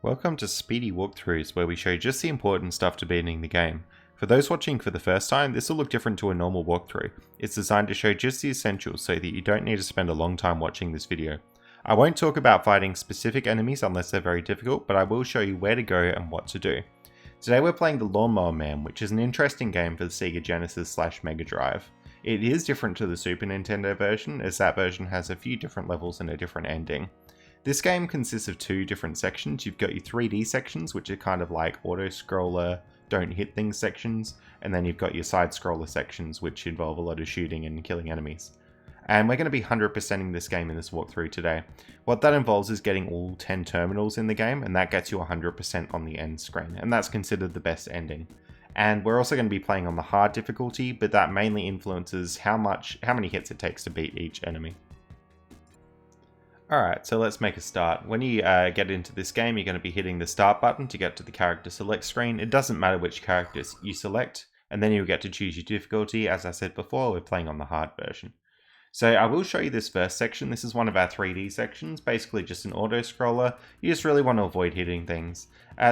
Welcome to Speedy Walkthroughs, where we show just the important stuff to beating the game. For those watching for the first time, this will look different to a normal walkthrough. It's designed to show just the essentials so that you don't need to spend a long time watching this video. I won't talk about fighting specific enemies unless they're very difficult, but I will show you where to go and what to do. Today we're playing the Lawnmower Man, which is an interesting game for the Sega Genesis / Megadrive. It is different to the Super Nintendo version, as that version has a few different levels and a different ending. This game consists of two different sections. You've got your 3D sections, which are kind of like auto-scroller, don't hit things sections, and then you've got your side-scroller sections, which involve a lot of shooting and killing enemies. And we're going to be 100%ing this game in this walkthrough today. What that involves is getting all 10 terminals in the game, and that gets you 100% on the end screen, and that's considered the best ending. And we're also going to be playing on the hard difficulty, but that mainly influences how many hits it takes to beat each enemy. Alright, so let's make a start. When you get into this game, you're going to be hitting the start button to get to the character select screen. It doesn't matter which characters you select, and then you'll get to choose your difficulty. As I said before, we're playing on the hard version. So I will show you this first section. This is one of our 3D sections, basically just an auto-scroller. You just really want to avoid hitting things.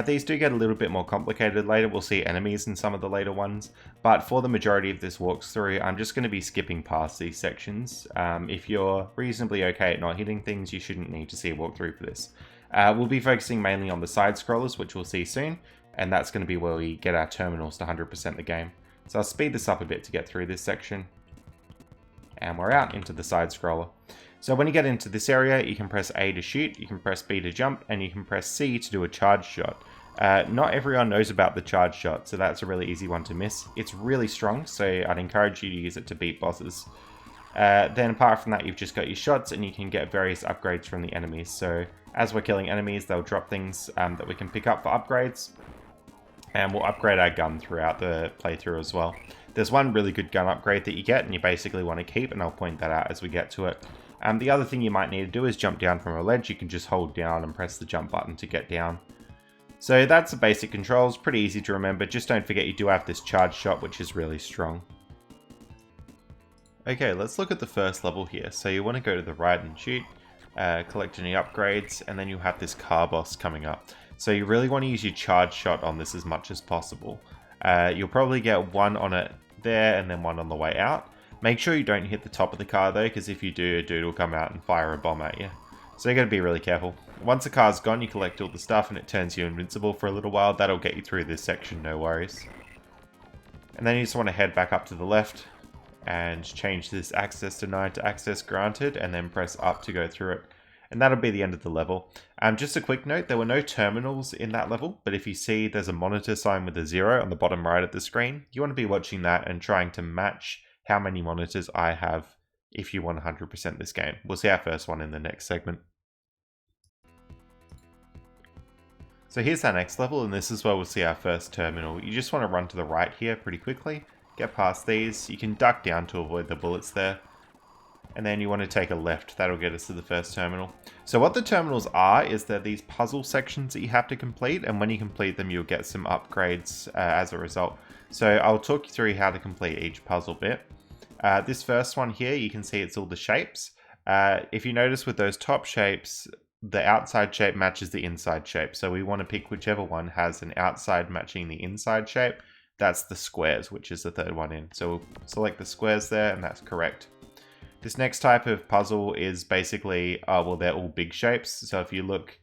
These do get a little bit more complicated later. We'll see enemies in some of the later ones. But for the majority of this walkthrough, I'm just going to be skipping past these sections. If you're reasonably okay at not hitting things, you shouldn't need to see a walkthrough for this. We'll be focusing mainly on the side-scrollers, which we'll see soon. And that's going to be where we get our terminals to 100% the game. So I'll speed this up a bit to get through this section. And we're out into the side scroller. So when you get into this area, you can press A to shoot, you can press B to jump, and you can press C to do a charge shot. Not everyone knows about the charge shot, so that's a really easy one to miss. It's really strong, so I'd encourage you to use it to beat bosses. Then apart from that, you've just got your shots, and you can get various upgrades from the enemies. So as we're killing enemies, they'll drop things that we can pick up for upgrades. And we'll upgrade our gun throughout the playthrough as well. There's one really good gun upgrade that you get and you basically want to keep, and I'll point that out as we get to it. The other thing you might need to do is jump down from a ledge. You can just hold down and press the jump button to get down. So that's the basic controls, pretty easy to remember. Just don't forget you do have this charge shot, which is really strong. Okay, let's look at the first level here. So you want to go to the right and shoot, collect any upgrades, and then you'll have this car boss coming up. So you really want to use your charge shot on this as much as possible. You'll probably get one on it there and then one on the way out. Make sure you don't hit the top of the car though, because if you do, a dude will come out and fire a bomb at you. So you got to be really careful. Once the car's gone, you collect all the stuff and it turns you invincible for a little while. That'll get you through this section, no worries. And then you just want to head back up to the left and change this access denied to access granted, and then press up to go through it. And that'll be the end of the level. Just a quick note, there were no terminals in that level, but if you see there's a monitor sign with a 0 on the bottom right of the screen, you want to be watching that and trying to match how many monitors I have if you want 100% this game. We'll see our first one in the next segment. So here's our next level, and this is where we'll see our first terminal. You just want to run to the right here pretty quickly, get past these. You can duck down to avoid the bullets there. And then you want to take a left. That'll get us to the first terminal. So what the terminals are is they're these puzzle sections that you have to complete, and when you complete them, you'll get some upgrades as a result. So I'll talk you through how to complete each puzzle bit. This first one here, you can see it's all the shapes. If you notice with those top shapes, the outside shape matches the inside shape. So we want to pick whichever one has an outside matching the inside shape. That's the squares, which is the third one in. So we'll select the squares there, and that's correct. This next type of puzzle is basically, well, they're all big shapes. So if you look,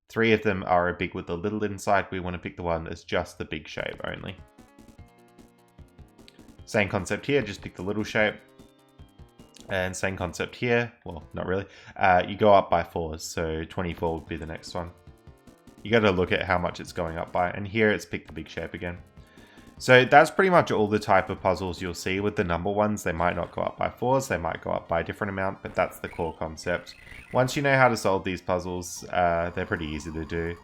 3 of them are big with a little inside. We want to pick the one that's just the big shape only. Same concept here, just pick the little shape. And same concept here. Well, not really. You go up by 4s, so 24 would be the next one. You got to look at how much it's going up by. And here it's pick the big shape again. So that's pretty much all the type of puzzles you'll see. With the number ones, they might not go up by 4s, they might go up by a different amount, but that's the core concept. Once you know how to solve these puzzles, they're pretty easy to do.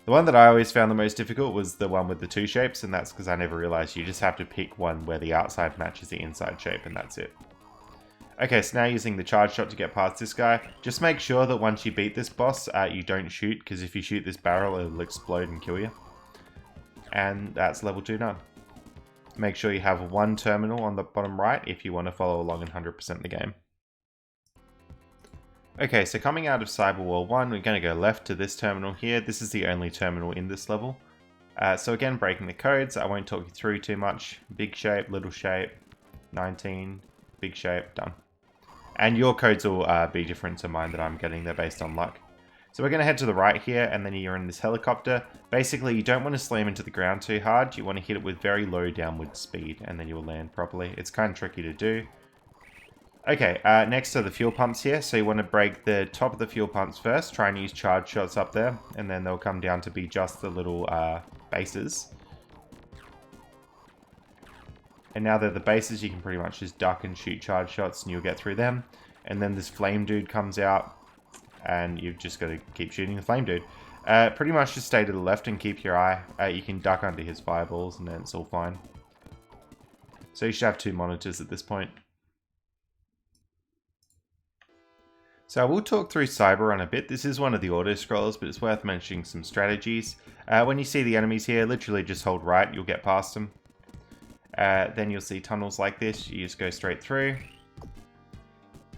The one that I always found the most difficult was the one with the 2 shapes, and that's because I never realized you just have to pick one where the outside matches the inside shape, and that's it. Okay, so now using the charge shot to get past this guy, just make sure that once you beat this boss, you don't shoot, because if you shoot this barrel, it'll explode and kill you. And that's level 2 done. Make sure you have one terminal on the bottom right if you want to follow along and 100% the game. Okay, so coming out of Cyber War 1, we're going to go left to this terminal here. This is the only terminal in this level. So again, breaking the codes, I won't talk you through too much. Big shape, little shape, 19, big shape, done. And your codes will be different to mine that I'm getting. They're based on luck. So we're going to head to the right here, and then you're in this helicopter. Basically, you don't want to slam into the ground too hard. You want to hit it with very low downward speed, and then you'll land properly. It's kind of tricky to do. Okay, next are the fuel pumps here. So you want to break the top of the fuel pumps first. Try and use charge shots up there, and then they'll come down to be just the little bases. And now they're the bases, you can pretty much just duck and shoot charge shots, and you'll get through them. And then this flame dude comes out, and you've just got to keep shooting the flame dude. Pretty much just stay to the left and keep your eye. You can duck under his fireballs, and then it's all fine. So you should have 2 monitors at this point. So I will talk through Cyber on a bit. This is one of the auto-scrollers, but it's worth mentioning some strategies. When you see the enemies here, literally just hold right, you'll get past them. Then you'll see tunnels like this, you just go straight through.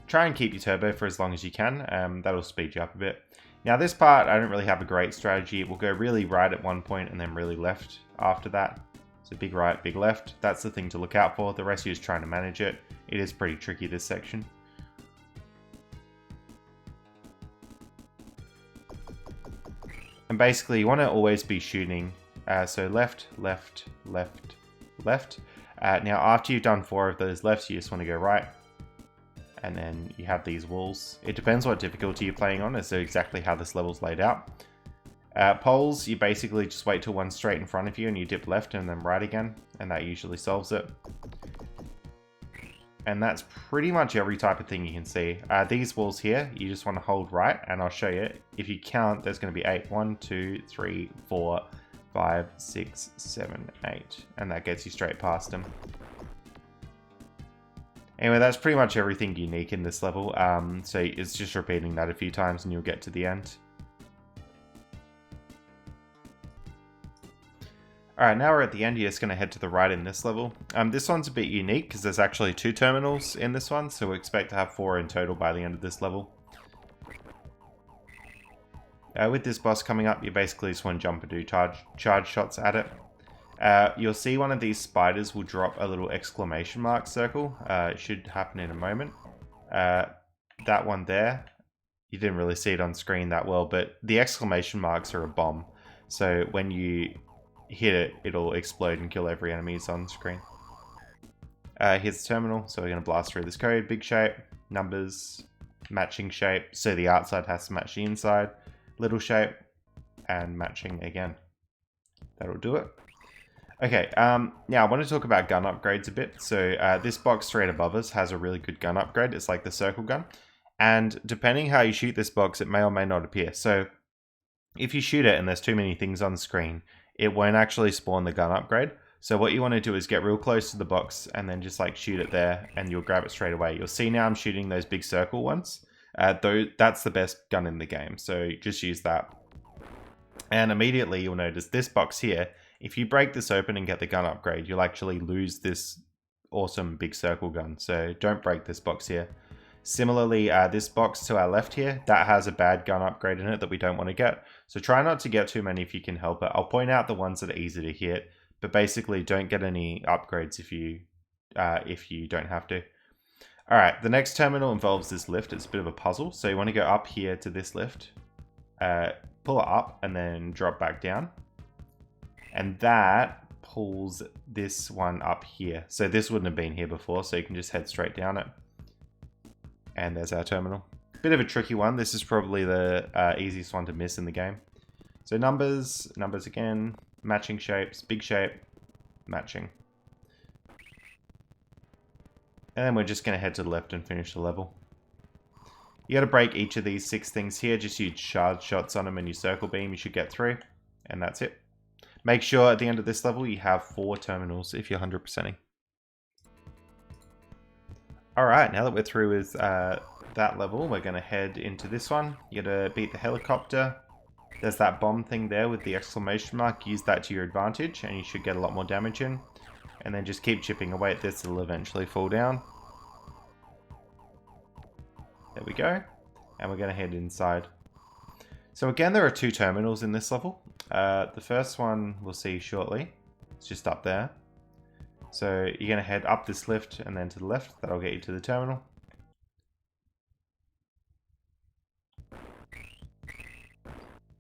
Try and keep your turbo for as long as you can, that'll speed you up a bit. Now this part, I don't really have a great strategy. It will go really right at one point and then really left after that. So big right, big left, that's the thing to look out for. The rest of you is trying to manage it. It is pretty tricky, this section. And basically you want to always be shooting, so left, left, left, left. Now after you've done 4 of those lefts, you just want to go right. And then you have these walls. It depends what difficulty you're playing on as to exactly how this level's laid out. Poles, you basically just wait till one's straight in front of you and you dip left and then right again. And that usually solves it. And that's pretty much every type of thing you can see. These walls here, you just want to hold right, and I'll show you. If you count, there's going to be 8. 1, 2, 3, 4, 5, 6, 7, 8. And that gets you straight past them. Anyway, that's pretty much everything unique in this level. So it's just repeating that a few times and you'll get to the end. Alright, now we're at the end. You're just going to head to the right in this level. This one's a bit unique because there's actually 2 terminals in this one, so we expect to have 4 in total by the end of this level. With this boss coming up, you basically just want to jump and do charge shots at it. You'll see one of these spiders will drop a little exclamation mark circle. It should happen in a moment. That one there, you didn't really see it on screen that well, but the exclamation marks are a bomb. So when you hit it, it'll explode and kill every enemy on screen. Here's the terminal, so we're going to blast through this code. Big shape, numbers, matching shape, so the outside has to match the inside. Little shape, and matching again. That'll do it. Okay, now I want to talk about gun upgrades a bit. So this box straight above us has a really good gun upgrade. It's like the circle gun. And depending how you shoot this box, it may or may not appear. So if you shoot it and there's too many things on screen, it won't actually spawn the gun upgrade. So what you want to do is get real close to the box and then just like shoot it there and you'll grab it straight away. You'll see now I'm shooting those big circle ones. That's the best gun in the game. So just use that. And immediately you'll notice this box here. If you break this open and get the gun upgrade, you'll actually lose this awesome big circle gun. So don't break this box here. Similarly, this box to our left here, that has a bad gun upgrade in it that we don't want to get. So try not to get too many if you can help it. I'll point out the ones that are easy to hit, but basically don't get any upgrades if you don't have to. All right, the next terminal involves this lift. It's a bit of a puzzle. So you want to go up here to this lift, pull it up and then drop back down. And that pulls this one up here. So this wouldn't have been here before, so you can just head straight down it. And there's our terminal. Bit of a tricky one. This is probably the easiest one to miss in the game. So numbers again, matching shapes, big shape, matching. And then we're just going to head to the left and finish the level. You got to break each of these 6 things here. Just use charge shots on them and you circle beam. You should get through. And that's it. Make sure at the end of this level you have 4 terminals if you're 100%ing. Alright, now that we're through with that level, we're going to head into this one. You gotta beat the helicopter. There's that bomb thing there with the exclamation mark. Use that to your advantage and you should get a lot more damage in. And then just keep chipping away at this, it'll eventually fall down. There we go. And we're going to head inside. So again, there are 2 terminals in this level. The first one we'll see shortly. It's just up there. So you're going to head up this lift and then to the left. That'll get you to the terminal.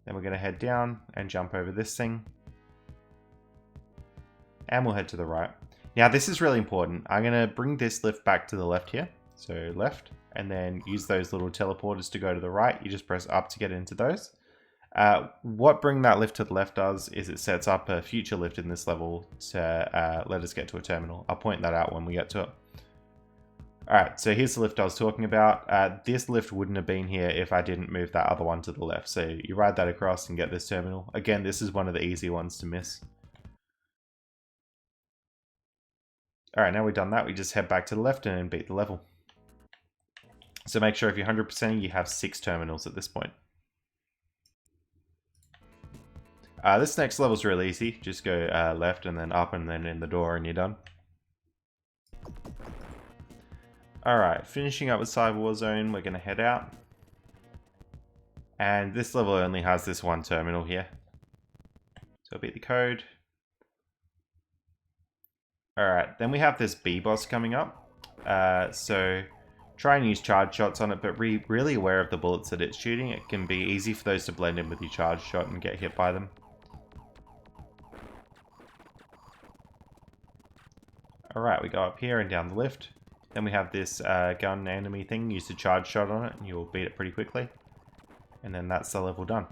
Then we're going to head down and jump over this thing. And we'll head to the right. Now this is really important. I'm going to bring this lift back to the left here. So left. And then use those little teleporters to go to the right. You just press up to get into those. What bring that lift to the left does is it sets up a future lift in this level to let us get to a terminal. I'll point that out when we get to it. Alright, so here's the lift I was talking about. This lift wouldn't have been here if I didn't move that other one to the left. So you ride that across and get this terminal. Again, this is one of the easy ones to miss. Alright, now we've done that, we just head back to the left and beat the level. So make sure if you're 100%, you have 6 terminals at this point. This next level is really easy. Just go left and then up and then in the door and you're done. Alright, finishing up with Cyber War Zone, we're going to head out. And this level only has this one terminal here. So beat the code. Alright, then we have this B boss coming up. So try and use charge shots on it, but be really aware of the bullets that it's shooting. It can be easy for those to blend in with your charge shot and get hit by them. Alright, we go up here and down the lift. Then we have this gun enemy thing. Use the charge shot on it and you'll beat it pretty quickly. And then that's the level done.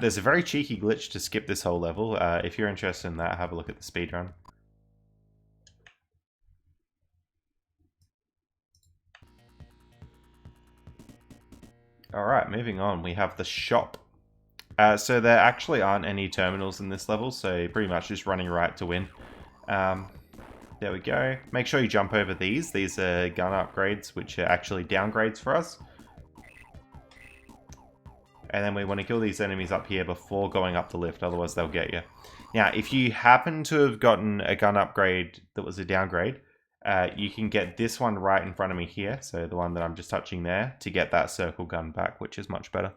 There's a very cheeky glitch to skip this whole level. If you're interested in that, have a look at the speedrun. Alright, moving on. We have the shop. So there actually aren't any terminals in this level, so pretty much just running right to win. There we go. Make sure you jump over these. These are gun upgrades, which are actually downgrades for us. And then we want to kill these enemies up here before going up the lift, otherwise they'll get you. Now, if you happen to have gotten a gun upgrade that was a downgrade, you can get this one right in front of me here, so the one that I'm just touching there, to get that circle gun back, which is much better.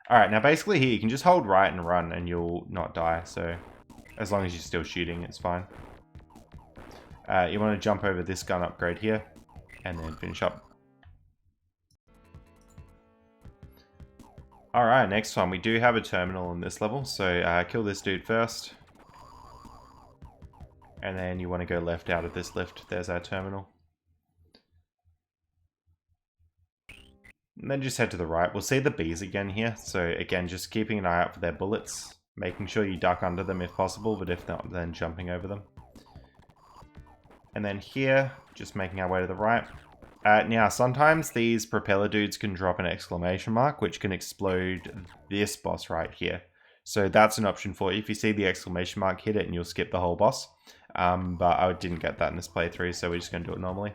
Alright, now basically here, you can just hold right and run and you'll not die, so as long as you're still shooting, it's fine. You want to jump over this gun upgrade here, and then finish up. Alright, next one. We do have a terminal in this level, so kill this dude first. And then you want to go left out of this lift. There's our terminal. And then just head to the right. We'll see the bees again here, so again, just keeping an eye out for their bullets. Making sure you duck under them if possible, but if not, then jumping over them. And then here, just making our way to the right. Now, sometimes these propeller dudes can drop an exclamation mark, which can explode this boss right here. So that's an option for you. If you see the exclamation mark, hit it and you'll skip the whole boss. But I didn't get that in this playthrough, so we're just going to do it normally.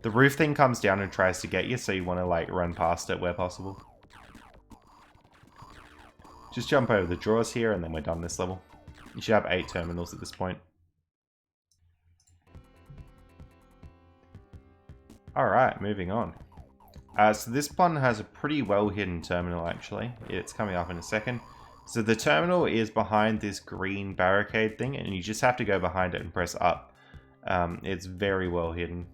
The roof thing comes down and tries to get you, so you want to like run past it where possible. Just jump over the drawers here and then we're done this level. You should have 8 terminals at this point. Alright, moving on. So this one has a pretty well hidden terminal actually. It's coming up in a second. So the terminal is behind this green barricade thing and you just have to go behind it and press up. It's very well hidden.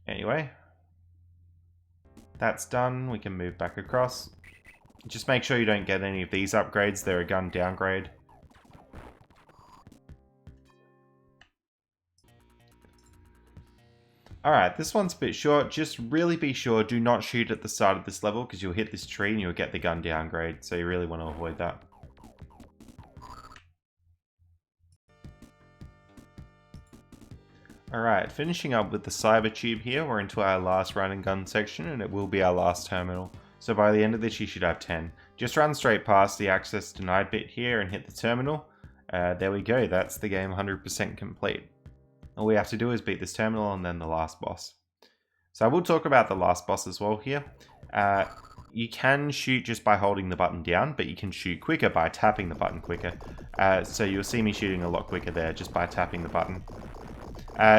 Anyway. That's done. We can move back across. Just make sure you don't get any of these upgrades. They're a gun downgrade. Alright, this one's a bit short. Just really be sure, do not shoot at the start of this level because you'll hit this tree and you'll get the gun downgrade. So you really want to avoid that. Alright, finishing up with the cyber tube here. We're into our last run and gun section and it will be our last terminal. So by the end of this you should have 10. Just run straight past the access denied bit here and hit the terminal. There we go, that's the game 100% complete. All we have to do is beat this terminal and then the last boss. So I will talk about the last boss as well here. You can shoot just by holding the button down, but you can shoot quicker by tapping the button quicker. So you'll see me shooting a lot quicker there just by tapping the button.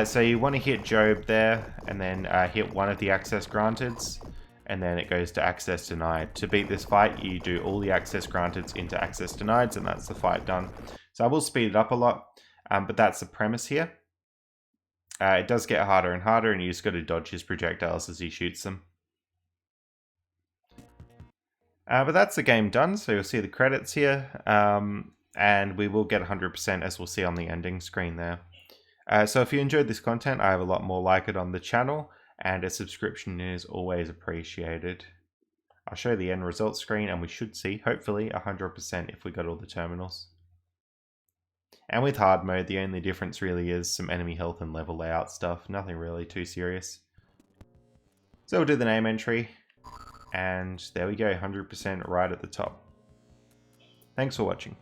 So you want to hit Job there, and then hit one of the access granteds, and then it goes to access denied. To beat this fight, you do all the access granteds into access denieds, and that's the fight done. So I will speed it up a lot, but that's the premise here. It does get harder and harder, and you just got to dodge his projectiles as he shoots them. But that's the game done, so you'll see the credits here, and we will get 100% as we'll see on the ending screen there. So if you enjoyed this content, I have a lot more like it on the channel, and a subscription is always appreciated. I'll show the end result screen, and we should see, hopefully, 100% if we got all the terminals. And with hard mode, the only difference really is some enemy health and level layout stuff, nothing really too serious. So we'll do the name entry, and there we go, 100% right at the top. Thanks for watching.